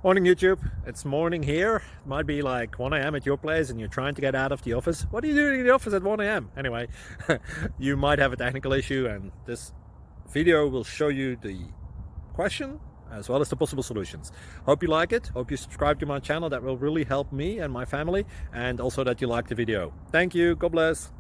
Morning YouTube, it's morning here. It might be like 1 a.m. at your place and you're trying to get out of the office. What are you doing in the office at 1 a.m.? Anyway, you might have a technical issue and this video will show you the question as well as the possible solutions. Hope you like it, hope you subscribe to my channel. That will really help me and my family, and also that you like the video. Thank you, God bless.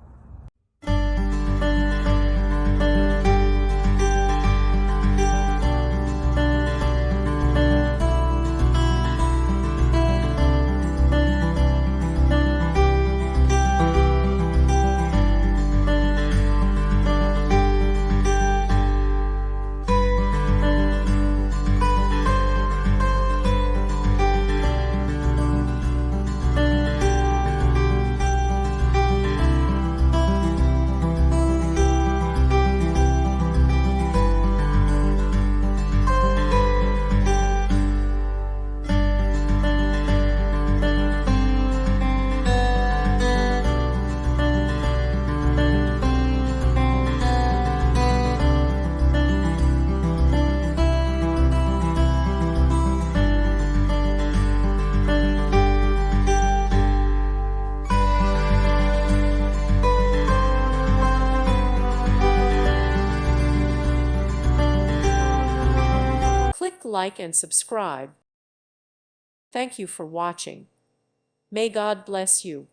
Click like and subscribe. Thank you for watching. May God bless you.